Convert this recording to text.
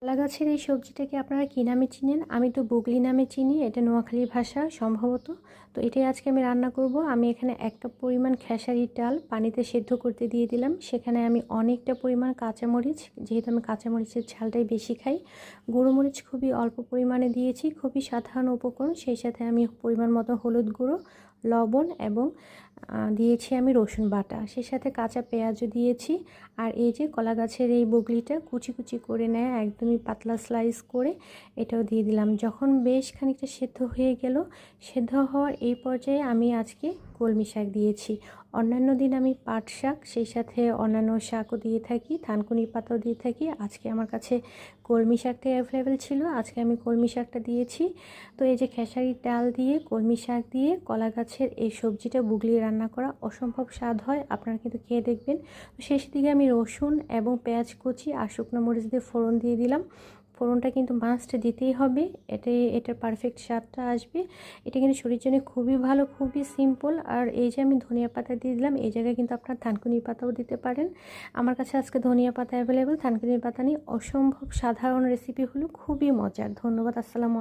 কলা গাছের এই সবজিটাকে আপনারা কী নামে চিনেন? আমি তো বুগলি নামে চিনি, এটা নোয়াখালীর ভাষা সম্ভবত। তো এটাই আজকে আমি রান্না করব। আমি এখানে ১ কাপ পরিমাণ খেসারির ডাল পানিতে সেদ্ধ করতে দিয়ে দিলাম। সেখানে আমি অনেকটা পরিমাণ কাঁচামরিচ, যেহেতু আমি কাঁচামরিচের ঝালটাই বেশি খাই, গুঁড়ো মরিচ খুবই অল্প পরিমাণে দিয়েছি, খুবই সাধারণ উপকরণ। সেই সাথে আমি পরিমাণ মতো হলুদ গুঁড়ো, লবণ এবং দিয়েছি আমি রসুন বাটা, সেই সাথে কাঁচা পেঁয়াজও দিয়েছি। আর এই যে কলা গাছের এই বগলিটা কুচি কুচি করে নেয়, একদমই পাতলা স্লাইস করে এটাও দিয়ে দিলাম। যখন বেশ খানিকটা সেদ্ধ হয়ে গেল, সেদ্ধ হওয়ার এই পর্যায়ে আমি আজকে কলমি শাক দিয়েছি। অন্যান্য দিন আমি পাট শাক, সেই সাথে অন্যান্য শাকও দিয়ে থাকি, থানকুনির পাতাও দিয়ে থাকি। আজকে আমার কাছে কলমি শাকটা অ্যাভেলেবেল ছিল, আজকে আমি কলমি শাকটা দিয়েছি। তো এই যে খেসারির ডাল দিয়ে কলমি শাক দিয়ে কলা গাছের এই সবজিটা বুগলি রান্না করা অসম্ভব স্বাদ হয়, আপনারা কিন্তু খেয়ে দেখবেন। তো শেষ দিকে আমি রসুন এবং পেঁয়াজ কুচি আর শুকনো মরিচ দিয়ে ফোড়ন দিয়ে দিলাম। ফোড়নটা কিন্তু মাস্ট দিতেই হবে, এটার পারফেক্ট স্বাদটা আসবে। এটা কিন্তু শরীরের জন্য খুবই ভালো, খুবই সিম্পল। আর এই যে আমি ধনিয়া পাতা দিয়ে দিলাম, এই জায়গায় কিন্তু আপনার থানকুনির পাতাও দিতে পারেন। আমার কাছে আজকে ধনিয়া পাতা অ্যাভেলেবেল, থানকুনির পাতা নেই। অসম্ভব সাধারণ রেসিপি হলো খুবই মজার। ধন্যবাদ। আসসালামু